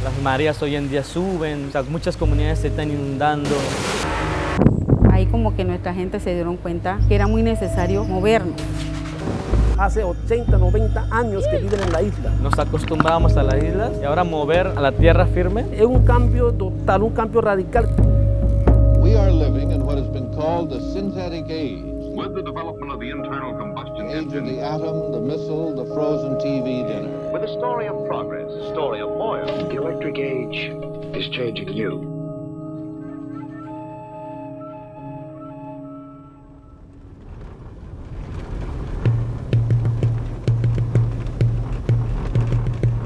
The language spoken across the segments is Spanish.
Las mareas hoy en día suben, o sea, muchas comunidades se están inundando. Ahí como que nuestra gente se dieron cuenta que era muy necesario movernos. Hace 80, 90 años que viven en la isla. Nos acostumbramos a las islas y ahora mover a la tierra firme. Es un cambio total, un cambio radical. We are living in what has been called the synthetic age. With the development of the internal combustion The age of engine, the atom, the missile, the frozen TV dinner. with a story of progress, a story of oil. The electric age is changing you.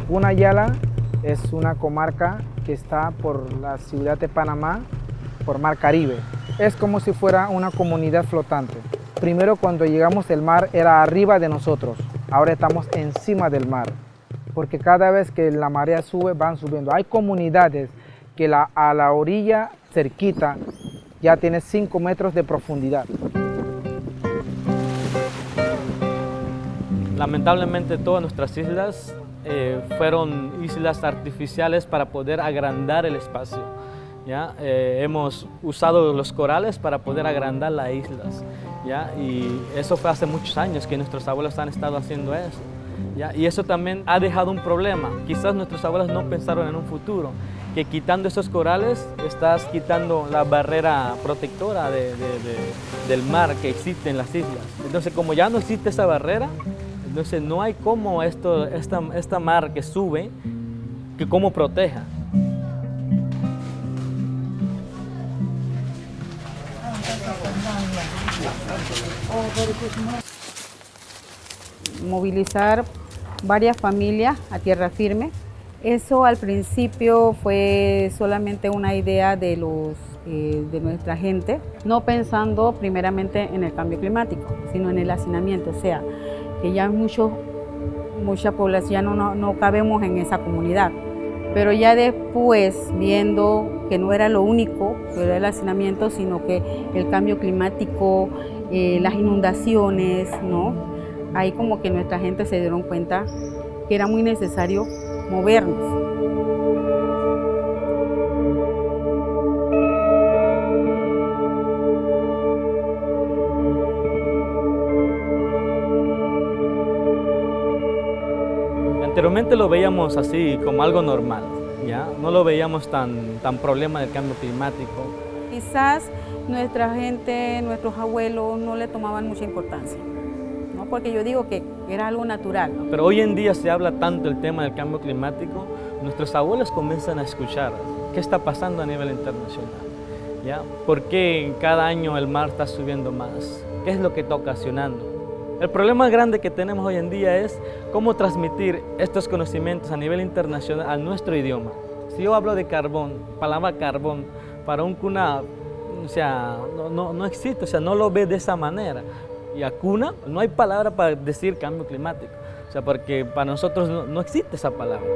Punayala es una comarca que está por la ciudad de Panamá, por Mar Caribe. Es como si fuera una comunidad flotante. Primero, cuando llegamos, el mar era arriba de nosotros. Ahora estamos encima del mar, porque cada vez que la marea sube, van subiendo. Hay comunidades que a la orilla cerquita ya tiene 5 metros de profundidad. Lamentablemente todas nuestras islas fueron islas artificiales para poder agrandar el espacio. ¿Ya? Hemos usado los corales para poder agrandar las islas. ¿Ya? Y eso fue hace muchos años que nuestros abuelos han estado haciendo eso. ¿Ya? Y eso también ha dejado un problema. Quizás nuestros abuelos no pensaron en un futuro, que quitando esos corales estás quitando la barrera protectora del mar que existe en las islas. Entonces, como ya no existe esa barrera, entonces no hay cómo esta mar que sube, que cómo proteja. Movilizar varias familias a tierra firme. Eso al principio fue solamente una idea de nuestra gente, no pensando primeramente en el cambio climático, sino en el hacinamiento, o sea, que ya mucha población no cabemos en esa comunidad. Pero ya después, viendo que no era lo único, que era el hacinamiento, sino que el cambio climático, las inundaciones, ¿no? Ahí como que nuestra gente se dieron cuenta que era muy necesario movernos. Anteriormente lo veíamos así como algo normal, ¿ya? No lo veíamos tan problema del cambio climático. Quizás nuestra gente, nuestros abuelos no le tomaban mucha importancia, ¿no? Porque yo digo que era algo natural, ¿no? Pero hoy en día se habla tanto del tema del cambio climático, nuestros abuelos comienzan a escuchar qué está pasando a nivel internacional, ¿ya? ¿Por qué cada año el mar está subiendo más? ¿Qué es lo que está ocasionando? El problema grande que tenemos hoy en día es cómo transmitir estos conocimientos a nivel internacional a nuestro idioma. Si yo hablo de carbón, palabra carbón, para un cuna, o sea, no existe, o sea, no lo ve de esa manera. Y a cuna no hay palabra para decir cambio climático, o sea, porque para nosotros no existe esa palabra.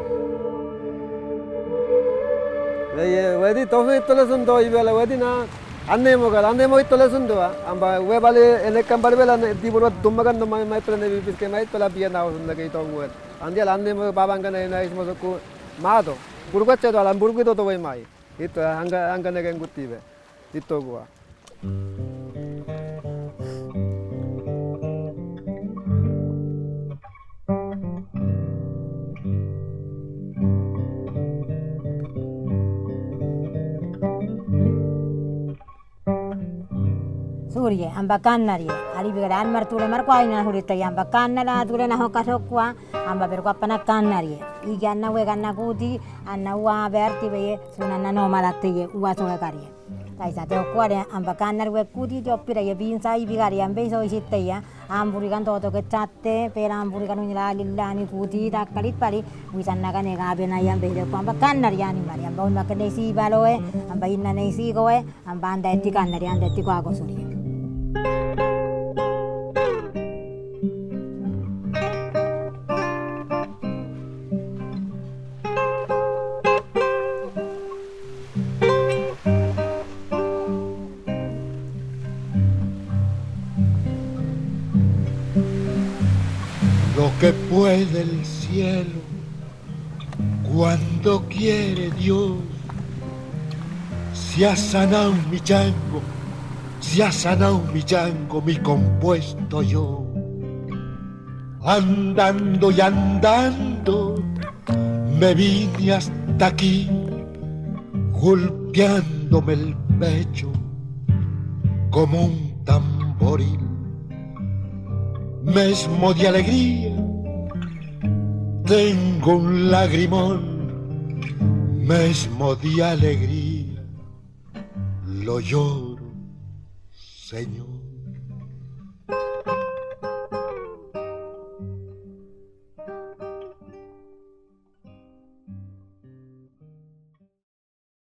Anne mo itola sundua amba we bale ele kambal bela di buru dumagan no mai prene bi piske mai tola bia na usunda ke to nguen andial anne mo babanga na ina ismo ku mado burga che dola burgu to we mai itu anga ne gen gutibe itu gua Surye, amba kannari, ali bigaran martule markwai na hurita amba kannara tule na hokasokwa, amba berkwa pana kannari. Igi anna we ganna kuti, anna wa berti be sunana no malate ye uwa soga kari. Kaisa te okware amba kannari we kuti joppira ye binsa i bigari ambe so isitte ya, amburi kan toto ke chatte, pera amburi kan unyala lillani kuti takkalit pari, wisanna kan ega bena yambe de amba kannari yani mari amba unma kene si baloe, amba inna nei si goe, amba anda etti kannari anda etti kwa gosuri. Lo que puede el cielo Cuando quiere Dios, se ha sanado mi chango, se ha sanado mi chango, mi compuesto yo. Andando y andando, me vine hasta aquí, golpeándome el pecho como un tamboril. Mesmo de alegría, tengo un lagrimón, mesmo de alegría, lo lloro, Señor.